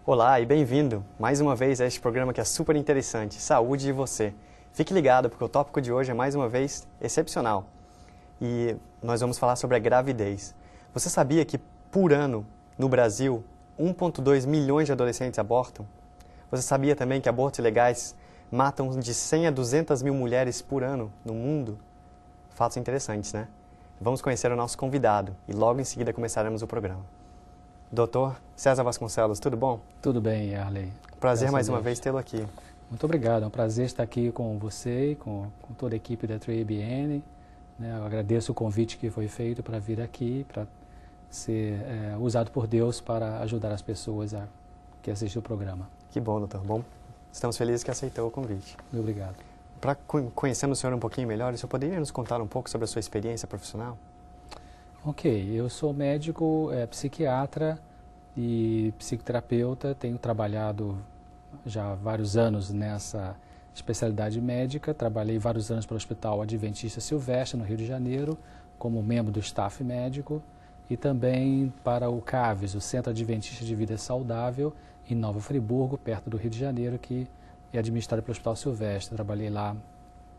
Olá e bem-vindo mais uma vez a este programa que é super interessante, Saúde e Você. Fique ligado porque o tópico de hoje é mais uma vez excepcional e nós vamos falar sobre a gravidez. Você sabia que por ano no Brasil 1,2 milhões de adolescentes abortam? Você sabia também que abortos ilegais matam de 100 a 200 mil mulheres por ano no mundo? Fatos interessantes, né? Vamos conhecer o nosso convidado e logo em seguida começaremos o programa. Doutor César Vasconcelos, tudo bom? Tudo bem, Arley. Prazer mais uma vez tê-lo aqui. Muito obrigado, é um prazer estar aqui com você e com toda a equipe da 3ABN. Eu agradeço o convite que foi feito para vir aqui, para ser usado por Deus para ajudar as pessoas que assistem o programa. Que bom, doutor. Bom, estamos felizes que aceitou o convite. Muito obrigado. Para conhecermos o senhor um pouquinho melhor, o senhor poderia nos contar um pouco sobre a sua experiência profissional? Ok, eu sou médico, psiquiatra e psicoterapeuta, tenho trabalhado já há vários anos nessa especialidade médica, trabalhei vários anos para o Hospital Adventista Silvestre, no Rio de Janeiro, como membro do staff médico, e também para o CAVES, o Centro Adventista de Vida Saudável, em Nova Friburgo, perto do Rio de Janeiro, que é administrado pelo Hospital Silvestre. Trabalhei lá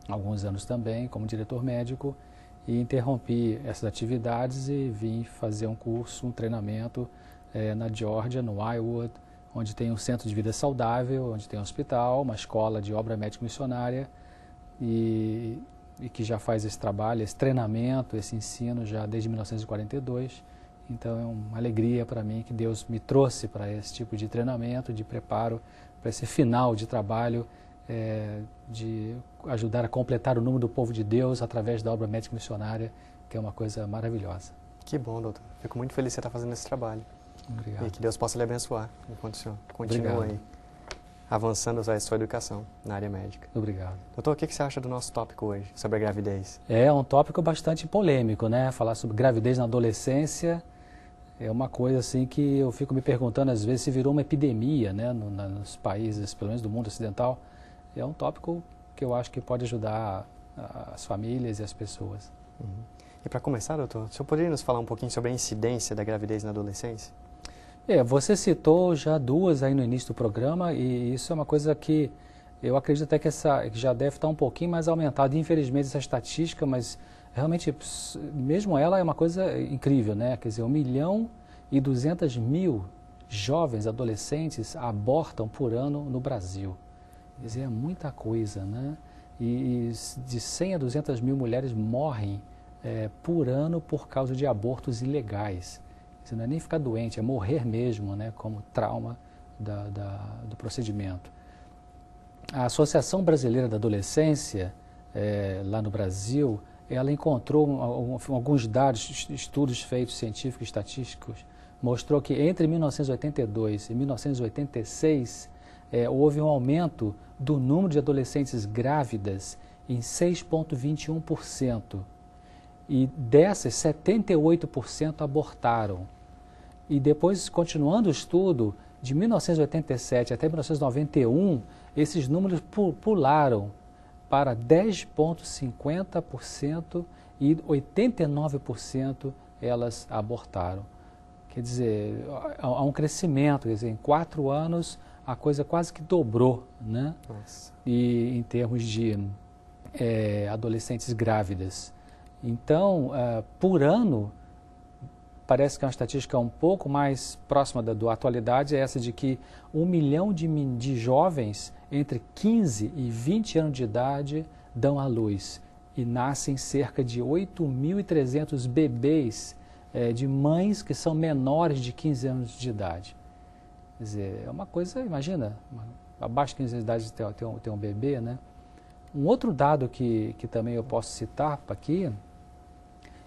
há alguns anos também, como diretor médico, e interrompi essas atividades e vim fazer um curso, um treinamento na Geórgia, no Iowa, onde tem um centro de vida saudável, onde tem um hospital, uma escola de obra médica missionária e que já faz esse trabalho, esse treinamento, esse ensino já desde 1942. Então é uma alegria para mim que Deus me trouxe para esse tipo de treinamento, de preparo para esse final de trabalho, de ajudar a completar o número do povo de Deus através da obra médica missionária, que é uma coisa maravilhosa. Que bom, doutor. Fico muito feliz de você estar fazendo esse trabalho. Obrigado. E que Deus possa lhe abençoar enquanto o senhor continua aí avançando a sua educação na área médica. Obrigado. Doutor, o que você acha do nosso tópico hoje, sobre a gravidez? É um tópico bastante polêmico, né? Falar sobre gravidez na adolescência é uma coisa assim que eu fico me perguntando às vezes se virou uma epidemia, né? Nos países, pelo menos do mundo ocidental. É um tópico que eu acho que pode ajudar as famílias e as pessoas. Uhum. E para começar, doutor, o senhor poderia nos falar um pouquinho sobre a incidência da gravidez na adolescência? Você citou já duas aí no início do programa e isso é uma coisa que eu acredito até que já deve estar um pouquinho mais aumentada. Infelizmente essa estatística, mas realmente mesmo ela é uma coisa incrível, né? Quer dizer, 1.200.000 jovens adolescentes abortam por ano no Brasil. Quer dizer, é muita coisa, né? E de 100 a 200 mil mulheres morrem por ano por causa de abortos ilegais. Isso não é nem ficar doente, é morrer mesmo, né? Como trauma do procedimento. A Associação Brasileira da Adolescência, lá no Brasil, ela encontrou alguns dados, estudos feitos científicos e estatísticos, mostrou que entre 1982 e 1986 houve um aumento do número de adolescentes grávidas em 6,21%. E dessas, 78% abortaram. E depois, continuando o estudo, de 1987 até 1991, esses números pularam para 10,50% e 89% elas abortaram. Quer dizer, há um crescimento, quer dizer, em 4 anos a coisa quase que dobrou, né? Nossa. E em termos de adolescentes grávidas. Então, por ano, parece que é uma estatística um pouco mais próxima da atualidade, é essa de que 1 milhão de jovens entre 15 e 20 anos de idade dão à luz e nascem cerca de 8.300 bebês de mães que são menores de 15 anos de idade. Quer dizer, é uma coisa, imagina, abaixo de 15 anos de idade ter um bebê, né? Um outro dado que também eu posso citar aqui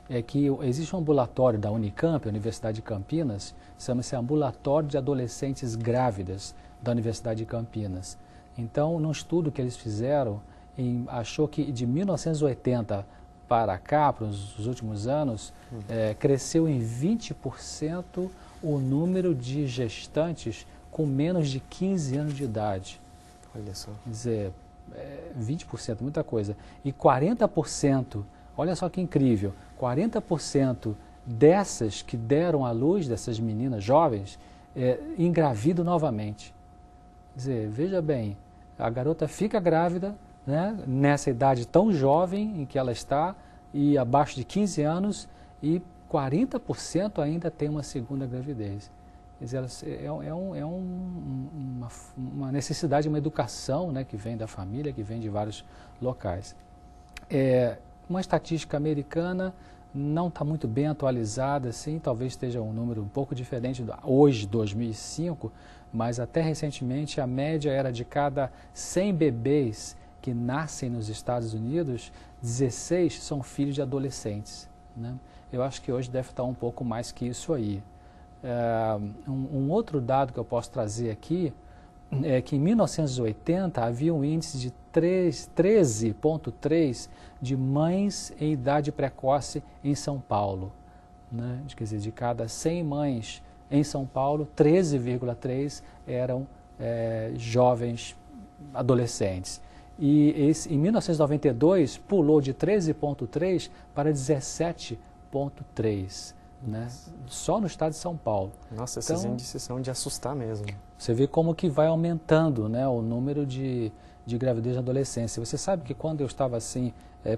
é que existe um ambulatório da Unicamp, a Universidade de Campinas, chama-se Ambulatório de Adolescentes Grávidas da Universidade de Campinas. Então, num estudo que eles fizeram, achou que de 1980 para cá, para os últimos anos, cresceu em 20% o número de gestantes com menos de 15 anos de idade. Olha só. Quer dizer, 20%, muita coisa. E 40%, olha só que incrível, 40% dessas que deram à luz, dessas meninas jovens, engravida novamente. Quer dizer, veja bem, a garota fica grávida, né, nessa idade tão jovem em que ela está, e abaixo de 15 anos, e 40% ainda tem uma segunda gravidez. Quer dizer, uma necessidade, uma educação, né, que vem da família, que vem de vários locais. Uma estatística americana não está muito bem atualizada, assim, talvez esteja um número um pouco diferente hoje, 2005, mas até recentemente a média era de cada 100 bebês que nascem nos Estados Unidos, 16 são filhos de adolescentes, né? Eu acho que hoje deve estar um pouco mais que isso aí. Um outro dado que eu posso trazer aqui é que em 1980 havia um índice de 13,3 de mães em idade precoce em São Paulo, né? Quer dizer, de cada 100 mães em São Paulo, 13,3 eram jovens adolescentes. E em 1992 pulou de 13,3 para 17,3. Né? Só no estado de São Paulo. Nossa, esses índices são de assustar mesmo. Você vê como que vai aumentando, né, o número de gravidez na adolescência. Você sabe que quando eu estava assim,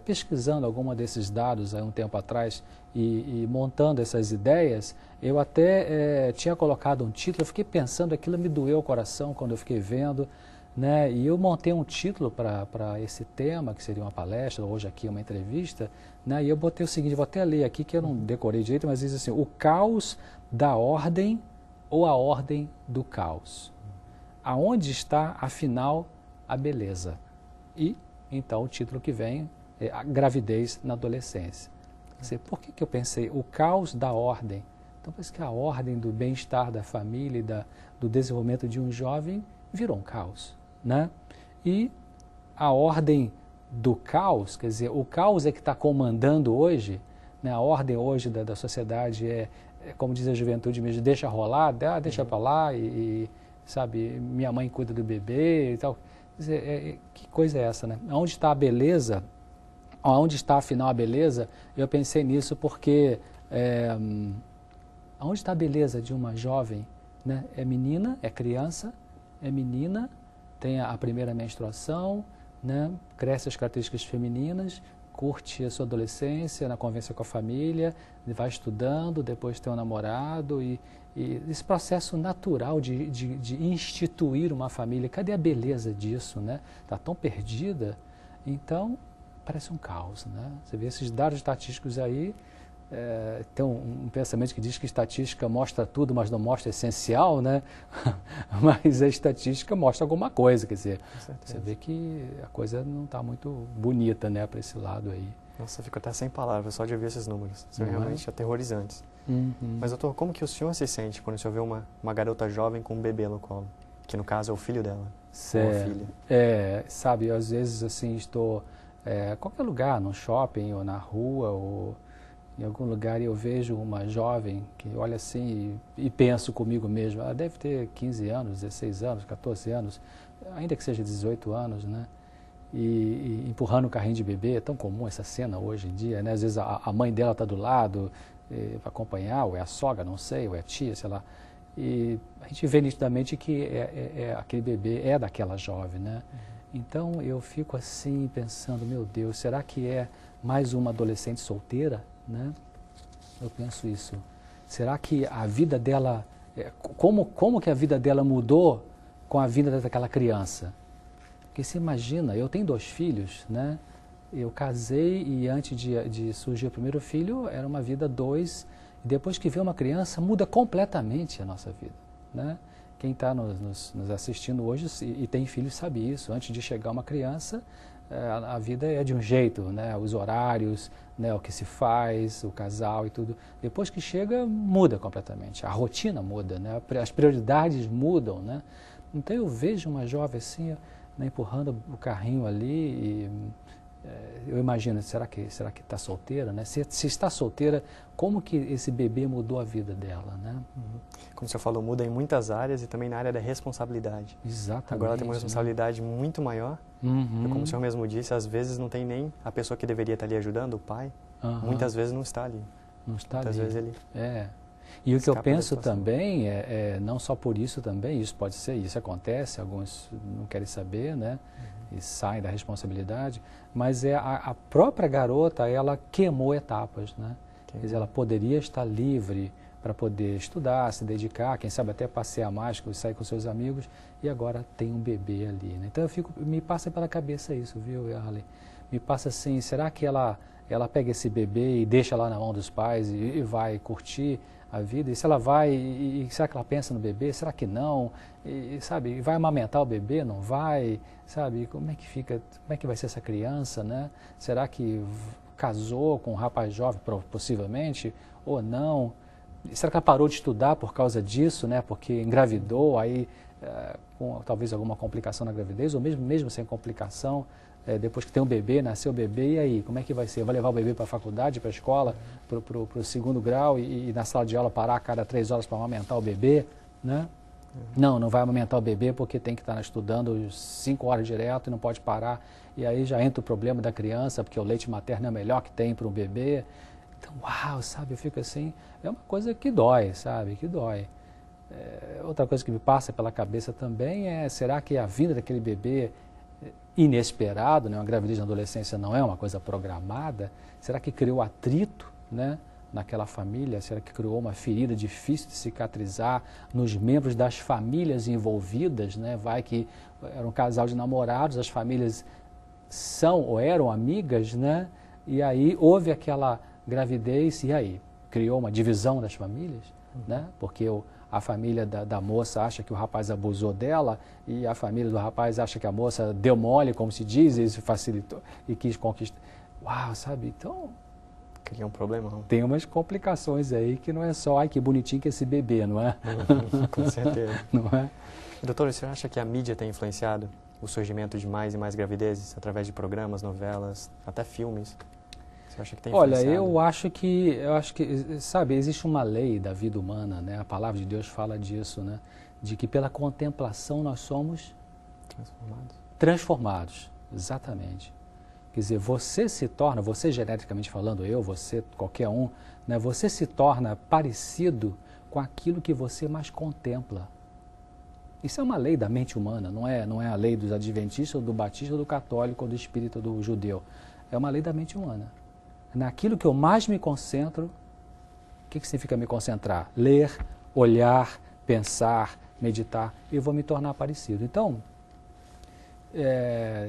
pesquisando alguma desses dados há um tempo atrás e montando essas ideias, eu até tinha colocado um título, eu fiquei pensando, aquilo me doeu o coração quando eu fiquei vendo, né, e eu montei um título para esse tema, que seria uma palestra, hoje aqui uma entrevista, né, e eu botei o seguinte, vou até ler aqui, que eu não decorei direito, mas diz assim, o caos da ordem ou a ordem do caos. Aonde está, afinal, a beleza? E, então, o título que vem é a gravidez na adolescência. Por que eu pensei o caos da ordem? Então, parece que a ordem do bem-estar da família e do desenvolvimento de um jovem virou um caos, né? E a ordem do caos, quer dizer, o caos é que está comandando hoje, né? A ordem hoje da sociedade como diz a juventude mesmo, deixa rolar, deixa para lá sabe, minha mãe cuida do bebê e tal. Quer dizer, que coisa é essa, né? Onde está a beleza? Onde está afinal a beleza? Eu pensei nisso porque onde está a beleza de uma jovem, né? É menina, é criança, é menina, tem a primeira menstruação, né? Cresce as características femininas, curte a sua adolescência, na convivência com a família, vai estudando, depois tem um namorado e esse processo natural de instituir uma família, cadê a beleza disso, né? Está tão perdida, então parece um caos, né? Você vê esses dados estatísticos aí, tem um pensamento que diz que estatística mostra tudo, mas não mostra essencial, né? Mas a estatística mostra alguma coisa, quer dizer, você vê que a coisa não está muito bonita, né, para esse lado aí. Nossa, eu fico até sem palavras só de ouvir esses números, são realmente aterrorizantes. Mas, doutor, como que o senhor se sente quando o senhor vê uma garota jovem com um bebê no colo? Que no caso é o filho dela, ou a filha. Sabe, às vezes assim, estou em qualquer lugar, no shopping ou na rua ou em algum lugar e eu vejo uma jovem que olha assim e penso comigo mesmo, ela deve ter 15 anos, 16 anos, 14 anos, ainda que seja 18 anos, né? E empurrando o carrinho de bebê, é tão comum essa cena hoje em dia, né? Às vezes a mãe dela está do lado para acompanhar, ou é a sogra, não sei, ou é a tia, sei lá. E a gente vê nitidamente que aquele bebê é daquela jovem, né? Então eu fico assim pensando, meu Deus, será que é mais uma adolescente solteira? Né? Eu penso isso. Será que a vida dela, como que a vida dela mudou com a vinda daquela criança? Porque você imagina, eu tenho 2 filhos, né? Eu casei e antes de surgir o primeiro filho era uma vida 2, e depois que vem uma criança muda completamente a nossa vida, né? Quem está nos assistindo hoje e tem filhos sabe isso. Antes de chegar uma criança, a vida é de um jeito, né? Os horários, né? O que se faz, o casal e tudo. Depois que chega, muda completamente. A rotina muda, né? As prioridades mudam, né? Então eu vejo uma jovem assim, né, empurrando o carrinho ali e eu imagino, será que está solteira, né? Se está solteira, como que esse bebê mudou a vida dela, né? Como o senhor falou, muda em muitas áreas e também na área da responsabilidade. Exatamente. Agora ela tem uma responsabilidade muito maior. E como o senhor mesmo disse, às vezes não tem nem a pessoa que deveria estar ali ajudando, o pai. Muitas vezes não está ali. Não está Muitas ali. vezes ele... E o que eu Escapa da penso situação. também não só por isso também, isso pode ser, isso acontece, alguns não querem saber, né? E saem da responsabilidade, mas a própria garota, ela queimou etapas, né? Quer dizer, ela poderia estar livre para poder estudar, se dedicar, quem sabe até passear mais, sair com seus amigos, e agora tem um bebê ali, né? Então me passa pela cabeça isso, viu, Arley? Me passa assim, será que ela pega esse bebê e deixa lá na mão dos pais e vai curtir a vida? E se ela vai, será que ela pensa no bebê? Será que não? Sabe, vai amamentar o bebê? Não vai? Sabe, como é que fica, como é que vai ser essa criança, né? Será que casou com um rapaz jovem, possivelmente, ou não? Será que ela parou de estudar por causa disso, né? Porque engravidou, aí com talvez alguma complicação na gravidez, ou mesmo sem complicação, depois que tem um bebê, nasceu o bebê, e aí, como é que vai ser? Vai levar o bebê para a faculdade, para a escola, para o segundo grau e na sala de aula parar a cada 3 horas para amamentar o bebê, né? Não vai amamentar o bebê porque tem que estar estudando 5 horas direto e não pode parar. E aí já entra o problema da criança, porque o leite materno é o melhor que tem para um bebê. Então, uau, sabe, eu fico assim, é uma coisa que dói, sabe, que dói. Outra coisa que me passa pela cabeça também será que a vinda daquele bebê inesperado, né? Uma gravidez na adolescência não é uma coisa programada, será que criou atrito, né, naquela família? Será que criou uma ferida difícil de cicatrizar nos membros das famílias envolvidas, né? Vai que era um casal de namorados, as famílias são ou eram amigas, né? E aí houve aquela gravidez, e aí? Criou uma divisão das famílias, né? Porque a família da moça acha que o rapaz abusou dela e a família do rapaz acha que a moça deu mole, como se diz, e isso facilitou e quis conquistar. Uau, sabe? Então, cria um problema, não? tem umas complicações aí que não é só, ai, que bonitinho que esse bebê, não é? Com certeza. Não é? Doutor, você acha que a mídia tem influenciado o surgimento de mais e mais gravidezes através de programas, novelas, até filmes? Você acha que tem influenciado? Olha, eu acho que, sabe, existe uma lei da vida humana, né? A palavra de Deus fala disso, né? De que pela contemplação nós somos transformados. Exatamente. Quer dizer, você se torna, você geneticamente falando, você, qualquer um, né? Você se torna parecido com aquilo que você mais contempla. Isso é uma lei da mente humana, não é a lei dos adventistas, ou do batista, ou do católico, ou do espírita, ou do judeu. É uma lei da mente humana. Naquilo que eu mais me concentro, o que significa me concentrar? Ler, olhar, pensar, meditar, eu vou me tornar parecido. Então,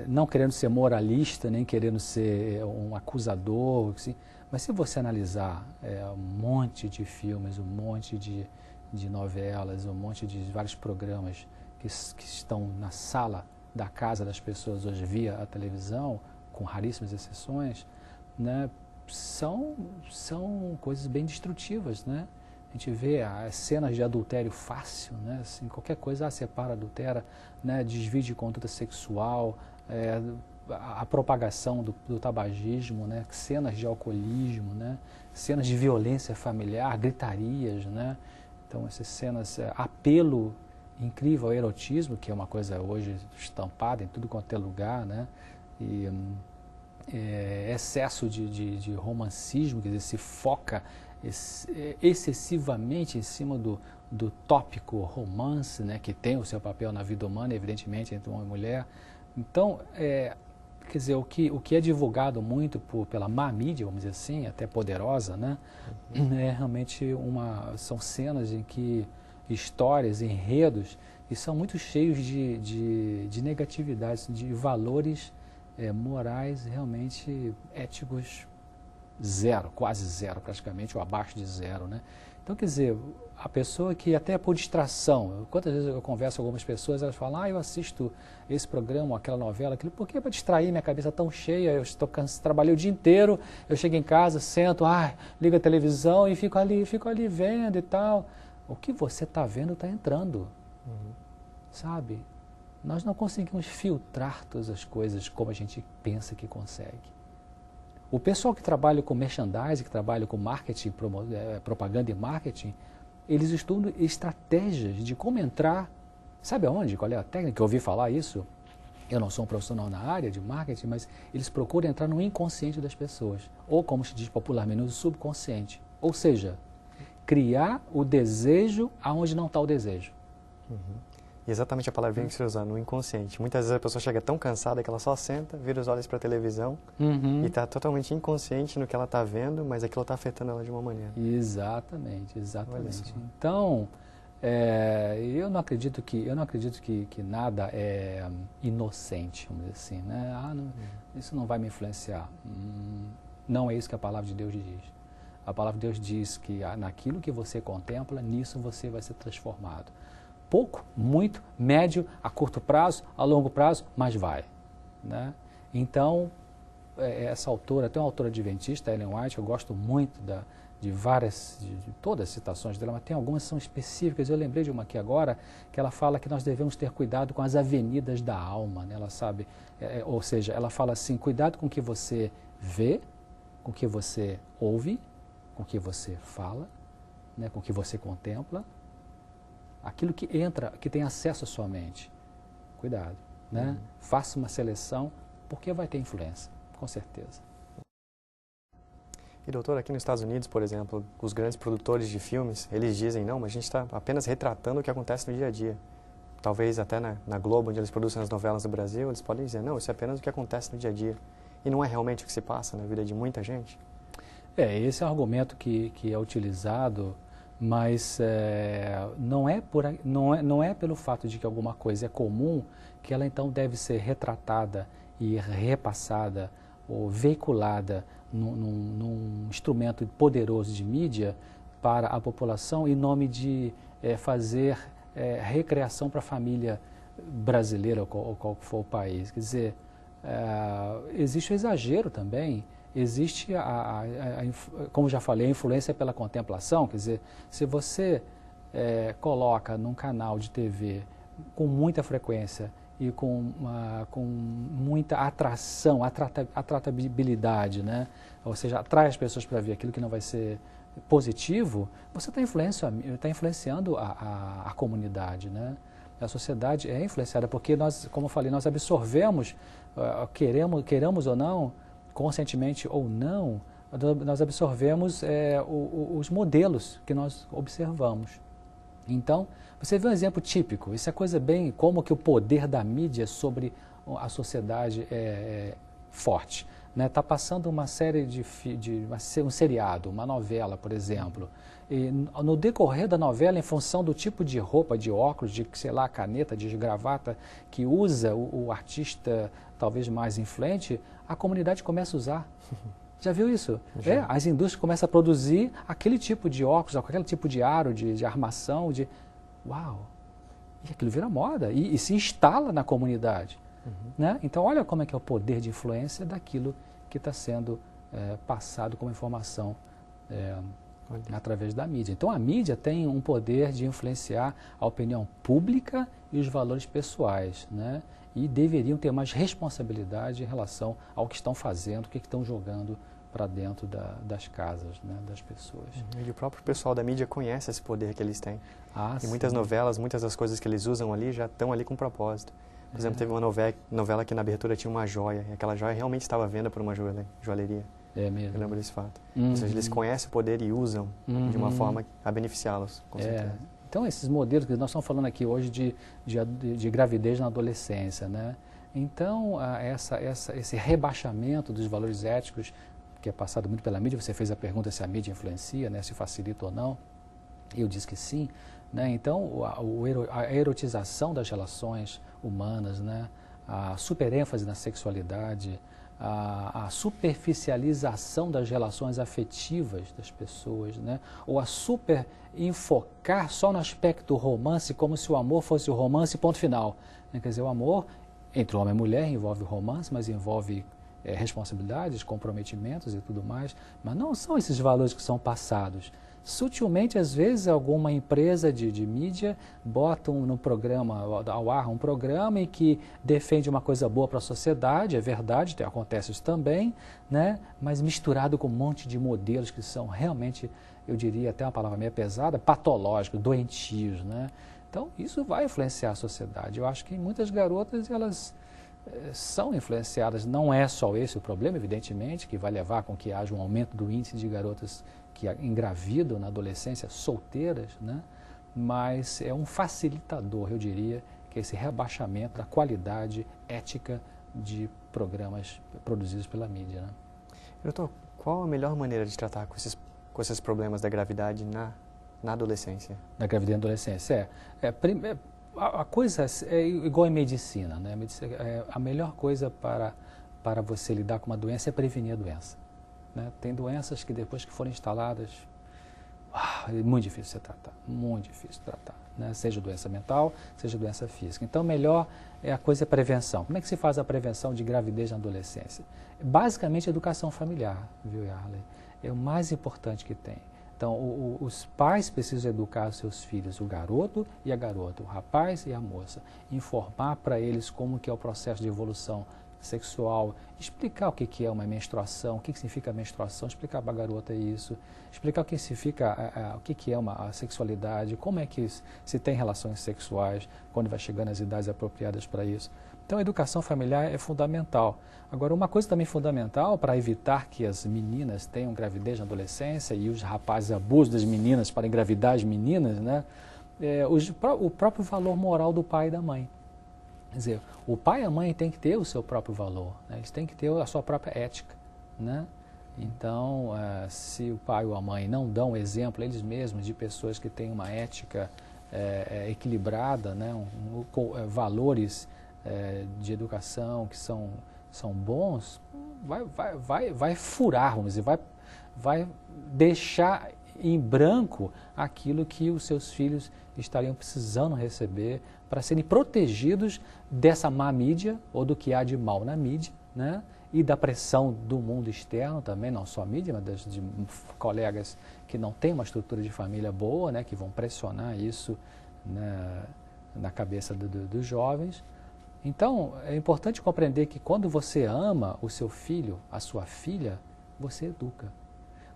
não querendo ser moralista, nem querendo ser um acusador, assim, mas se você analisar um monte de filmes, um monte de novelas, um monte de vários programas que estão na sala da casa das pessoas hoje via a televisão, com raríssimas exceções, né? São coisas bem destrutivas, né? A gente vê as cenas de adultério fácil, né? Assim, qualquer coisa separa, adultera, né? Desvio de conduta sexual, a propagação do tabagismo, né? Cenas de alcoolismo, né? Cenas de violência familiar, gritarias, né? Então essas cenas, apelo incrível ao erotismo, que é uma coisa hoje estampada em tudo quanto é lugar, né? E excesso de romancismo, quer dizer, se foca excessivamente em cima do tópico romance, né, que tem o seu papel na vida humana, evidentemente, entre homem e mulher. Então, quer dizer, o que é divulgado muito pela má mídia, vamos dizer assim, até poderosa, né, realmente são cenas em que histórias, enredos, e são muito cheios de negatividade, de valores morais realmente éticos zero, quase zero praticamente, ou abaixo de zero, né? Então, quer dizer, a pessoa que até por distração, quantas vezes eu converso com algumas pessoas, elas falam, eu assisto esse programa, aquela novela, aquilo, porque é para distrair, minha cabeça tão cheia, eu estou cansado, trabalhei o dia inteiro, eu chego em casa, sento, ligo a televisão e fico ali vendo e tal. O que você está vendo está entrando, sabe? Nós não conseguimos filtrar todas as coisas como a gente pensa que consegue. O pessoal que trabalha com merchandising, que trabalha com marketing, propaganda e marketing, eles estudam estratégias de como entrar. Sabe aonde? Qual é a técnica? Eu ouvi falar isso. Eu não sou um profissional na área de marketing, mas eles procuram entrar no inconsciente das pessoas. Ou, como se diz popularmente, no subconsciente. Ou seja, criar o desejo aonde não está o desejo. E exatamente a palavrinha que você usa, no inconsciente. Muitas vezes a pessoa chega tão cansada que ela só senta, vira os olhos para a televisão e está totalmente inconsciente no que ela está vendo, mas aquilo está afetando ela de uma maneira. Exatamente, exatamente. Então, eu não acredito que nada é inocente, vamos dizer assim, né? Isso não vai me influenciar. Não é isso que a palavra de Deus diz. A palavra de Deus diz que naquilo que você contempla, nisso você vai ser transformado. Pouco, muito, médio, a curto prazo, a longo prazo, mas vai, né? Então, essa autora, tem uma autora adventista, Ellen White, eu gosto muito de todas as citações dela, mas tem algumas que são específicas. Eu lembrei de uma aqui agora, que ela fala que nós devemos ter cuidado com as avenidas da alma, né? Ela sabe, ou seja, ela fala assim, cuidado com o que você vê, com o que você ouve, com o que você fala, né? Com o que você contempla, aquilo que entra, que tem acesso à sua mente. Cuidado, né? Faça uma seleção, porque vai ter influência, com certeza. E doutor, aqui nos Estados Unidos, por exemplo, os grandes produtores de filmes, eles dizem, não, mas a gente está apenas retratando o que acontece no dia a dia. Talvez até na Globo, onde eles produzem as novelas do Brasil, eles podem dizer, não, isso é apenas o que acontece no dia a dia. E não é realmente o que se passa na vida de muita gente? Esse é um argumento que é utilizado, mas não é pelo fato de que alguma coisa é comum que ela então deve ser retratada e repassada ou veiculada num instrumento poderoso de mídia para a população em nome de fazer recreação para a família brasileira ou qual for o país. Quer dizer, existe o exagero também. Existe, como já falei, a influência pela contemplação, quer dizer, se você coloca num canal de TV com muita frequência e com muita atração, atratabilidade, né? Ou seja, atrai as pessoas para ver aquilo que não vai ser positivo, você está influenciando a comunidade, né? A sociedade é influenciada porque nós, como eu falei, nós absorvemos, queremos ou não, conscientemente ou não, nós absorvemos os modelos que nós observamos. Então, você vê um exemplo típico, isso é coisa bem como que o poder da mídia sobre a sociedade é forte. Está passando uma série um seriado, uma novela, por exemplo. E no decorrer da novela, em função do tipo de roupa, de óculos, de, sei lá, caneta, de gravata que usa o artista talvez mais influente, a comunidade começa a usar. Já viu isso? As indústrias começam a produzir aquele tipo de óculos, aquele tipo de aro, de armação, uau! E aquilo vira moda e se instala na comunidade. Né? Então, olha como é que é o poder de influência daquilo que está sendo passado como informação através da mídia. Então, a mídia tem um poder de influenciar a opinião pública e os valores pessoais, né? E deveriam ter mais responsabilidade em relação ao que estão fazendo, o que estão jogando para dentro das casas, né, das pessoas. E o próprio pessoal da mídia conhece esse poder que eles têm. E muitas sim. novelas, muitas das coisas que eles usam ali já estão ali com propósito. Por exemplo, teve uma novela que na abertura tinha uma joia, e aquela joia realmente estava à venda por uma joalheria. É mesmo. Eu lembro desse fato. Ou seja, eles conhecem o poder e usam de uma forma a beneficiá-los, com certeza. Então, esses modelos que nós estamos falando aqui hoje de gravidez na adolescência, né? Então, esse rebaixamento dos valores éticos, que é passado muito pela mídia, você fez a pergunta se a mídia influencia, né? Se facilita ou não, eu disse que sim, né? Então, a erotização das relações humanas, né? A superênfase na sexualidade, a superficialização das relações afetivas das pessoas, né? Ou a super enfocar só no aspecto romance, como se o amor fosse o romance ponto final. Quer dizer, o amor entre homem e mulher envolve romance, mas envolve responsabilidades, comprometimentos e tudo mais, mas não são esses valores que são passados. Sutilmente, às vezes, alguma empresa de mídia bota no programa, ao ar um programa em que defende uma coisa boa para a sociedade, é verdade, acontece isso também, né? Mas misturado com um monte de modelos que são realmente, eu diria até uma palavra meio pesada, patológicos, doentios, né? Então, isso vai influenciar a sociedade. Eu acho que muitas garotas, elas são influenciadas, não é só esse o problema, evidentemente, que vai levar com que haja um aumento do índice de garotas que engravidam na adolescência, solteiras, né? Mas é um facilitador, eu diria, que é esse rebaixamento da qualidade ética de programas produzidos pela mídia, né? Doutor, qual a melhor maneira de tratar com esses problemas da gravidade na adolescência? Na gravidez e na adolescência, a coisa é igual em medicina, né? A melhor coisa para você lidar com uma doença é prevenir a doença, né? Tem doenças que depois que forem instaladas, é muito difícil de tratar, muito difícil de tratar, né? Seja doença mental, seja doença física. Então, melhor a coisa é prevenção. Como é que se faz a prevenção de gravidez na adolescência? Basicamente, educação familiar, viu, Yarley? É o mais importante que tem. Então, os pais precisam educar os seus filhos, o garoto e a garota, o rapaz e a moça, informar para eles como que é o processo de evolução sexual, explicar o que é uma menstruação, o que significa menstruação, explicar para a garota isso, explicar o que significa, o que é a sexualidade, como é que se tem relações sexuais, quando vai chegando às idades apropriadas para isso. Então, a educação familiar é fundamental. Agora, uma coisa também fundamental para evitar que as meninas tenham gravidez na adolescência e os rapazes abusem das meninas para engravidar as meninas, né? O próprio valor moral do pai e da mãe. Quer dizer, o pai e a mãe têm que ter o seu próprio valor, né? Eles têm que ter a sua própria ética, né? Então, se o pai ou a mãe não dão exemplo eles mesmos de pessoas que têm uma ética equilibrada, né? Valores de educação que são bons, vai furar, vamos dizer, vai deixar em branco aquilo que os seus filhos estariam precisando receber para serem protegidos dessa má mídia ou do que há de mal na mídia, né? E da pressão do mundo externo também, não só a mídia, mas de colegas que não têm uma estrutura de família boa, né? Que vão pressionar isso, né, na cabeça dos jovens. Então, é importante compreender que quando você ama o seu filho, a sua filha, você educa.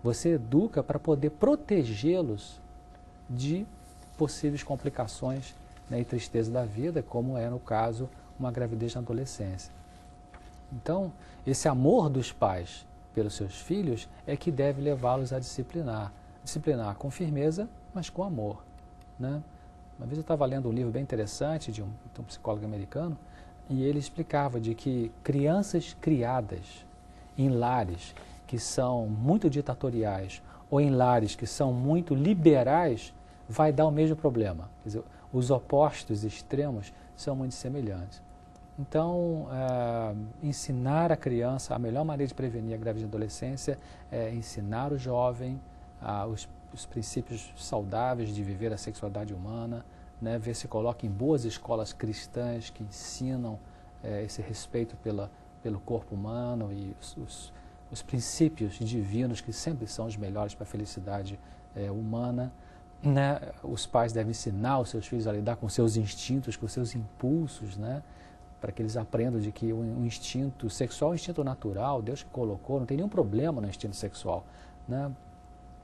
Você educa para poder protegê-los de possíveis complicações, né, e tristeza da vida, como é, no caso, uma gravidez na adolescência. Então, esse amor dos pais pelos seus filhos é que deve levá-los a disciplinar. Disciplinar com firmeza, mas com amor, né? Uma vez eu estava lendo um livro bem interessante de um psicólogo americano, e ele explicava de que crianças criadas em lares que são muito ditatoriais ou em lares que são muito liberais, vai dar o mesmo problema. Quer dizer, os opostos extremos são muito semelhantes. Então, ensinar a criança, a melhor maneira de prevenir a gravidez na adolescência é ensinar o jovem os princípios saudáveis de viver a sexualidade humana, né, ver se coloca em boas escolas cristãs que ensinam esse respeito pelo corpo humano e os princípios divinos que sempre são os melhores para a felicidade humana, né? Os pais devem ensinar os seus filhos a lidar com seus instintos, com seus impulsos, né, para que eles aprendam de que o instinto sexual é um instinto natural, Deus que colocou, não tem nenhum problema no instinto sexual, né?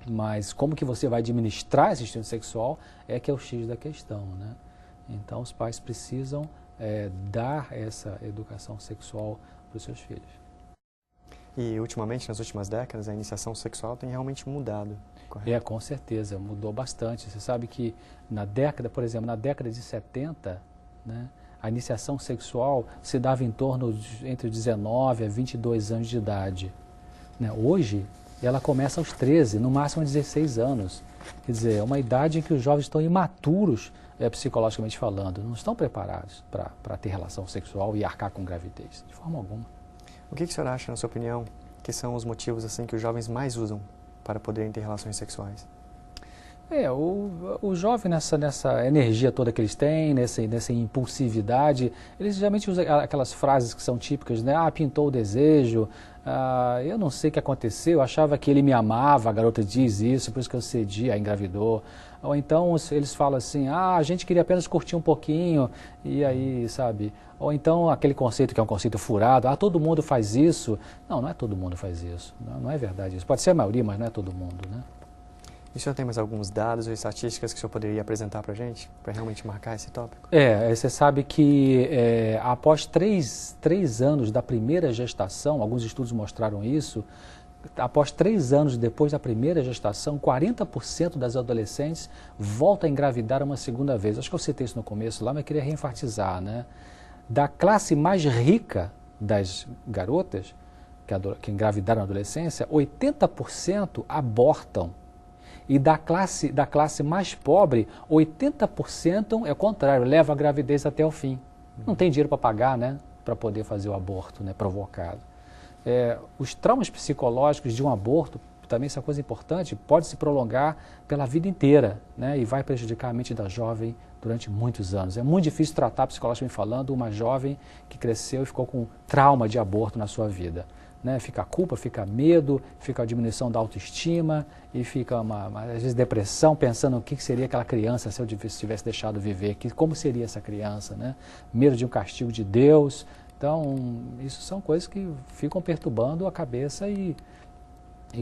Mas como que você vai administrar esse instinto sexual é que é o X da questão, né? Então, os pais precisam dar essa educação sexual para os seus filhos. E, ultimamente, nas últimas décadas, a iniciação sexual tem realmente mudado, correto? Com certeza, mudou bastante. Você sabe que por exemplo, na década de 70, né, a iniciação sexual se dava em torno entre 19 a 22 anos de idade, né? Hoje, ela começa aos 13, no máximo aos 16 anos. Quer dizer, é uma idade em que os jovens estão imaturos, psicologicamente falando, não estão preparados para ter relação sexual e arcar com gravidez, de forma alguma. O que o senhor acha, na sua opinião, que são os motivos assim que os jovens mais usam para poderem ter relações sexuais? O jovem, nessa energia toda que eles têm, nessa impulsividade, eles geralmente usam aquelas frases que são típicas, né? Pintou o desejo, eu não sei o que aconteceu, eu achava que ele me amava, a garota diz isso, por isso que eu cedi, engravidou. Ou então eles falam assim, a gente queria apenas curtir um pouquinho, e aí, sabe? Ou então aquele conceito que é um conceito furado, todo mundo faz isso. Não é todo mundo faz isso, não é verdade isso. Pode ser a maioria, mas não é todo mundo, né? E o senhor tem mais alguns dados ou estatísticas que o senhor poderia apresentar para a gente, para realmente marcar esse tópico? Você sabe que após três anos da primeira gestação, alguns estudos mostraram isso, após 3 anos depois da primeira gestação, 40% das adolescentes voltam a engravidar uma segunda vez. Acho que eu citei isso no começo lá, mas queria reenfatizar, né? Da classe mais rica das garotas, que engravidaram na adolescência, 80% abortam. E da classe mais pobre, 80% é o contrário, leva a gravidez até o fim. Não tem dinheiro para pagar, né? Para poder fazer o aborto, né? Provocado. Os traumas psicológicos de um aborto, também isso é uma coisa importante, pode se prolongar pela vida inteira, né? E vai prejudicar a mente da jovem durante muitos anos. É muito difícil tratar, psicologicamente falando, uma jovem que cresceu e ficou com trauma de aborto na sua vida. Né? Fica a culpa, fica medo, fica a diminuição da autoestima e fica, às vezes, depressão, pensando o que seria aquela criança se eu tivesse deixado viver, como seria essa criança, né? Medo de um castigo de Deus. Então, isso são coisas que ficam perturbando a cabeça e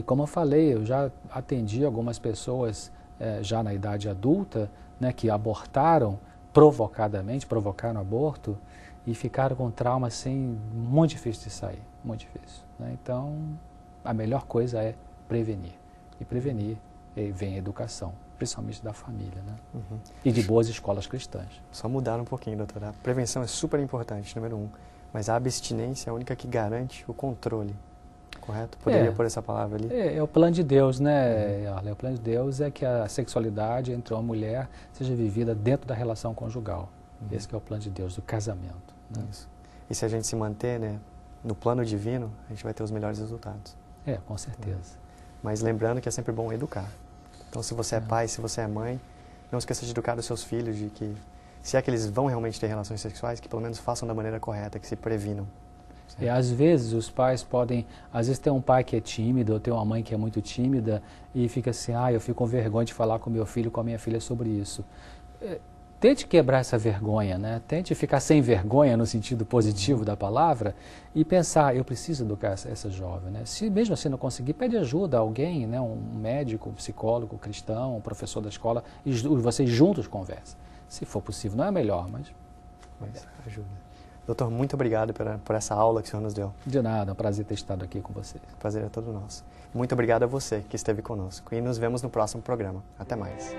como eu falei, eu já atendi algumas pessoas já na idade adulta, né, que abortaram provocadamente, provocaram aborto e ficaram com trauma assim, muito difícil de sair, muito difícil. Né? Então, a melhor coisa é prevenir. E prevenir vem a educação, principalmente da família, né? Uhum. E de boas escolas cristãs. Só mudar um pouquinho, doutora. A prevenção é super importante, número 1. Mas a abstinência é a única que garante o controle, correto? Poderia pôr essa palavra ali? É o plano de Deus, né? Uhum. O plano de Deus é que a sexualidade entre uma mulher seja vivida dentro da relação conjugal. Uhum. Esse que é o plano de Deus, do casamento. Né? Isso. E se a gente se manter, né, no plano divino, a gente vai ter os melhores resultados. Com certeza. Uhum. Mas lembrando que é sempre bom educar. Então, se você é pai, se você é mãe, não esqueça de educar os seus filhos, de que, se é que eles vão realmente ter relações sexuais, que pelo menos façam da maneira correta, que se previnam. Às vezes os pais podem, às vezes tem um pai que é tímido, ou tem uma mãe que é muito tímida e fica assim, eu fico com vergonha de falar com meu filho, com a minha filha sobre isso. Tente quebrar essa vergonha, né? Tente ficar sem vergonha no sentido positivo da palavra e pensar, eu preciso educar essa jovem, né? Se mesmo assim não conseguir, pede ajuda a alguém, né? Um médico, um psicólogo, um cristão, um professor da escola, e vocês juntos conversam. Se for possível, não é melhor, mas ajuda. Doutor, muito obrigado por essa aula que o senhor nos deu. De nada, é um prazer ter estado aqui com vocês. O prazer é todo nosso. Muito obrigado a você que esteve conosco e nos vemos no próximo programa. Até mais.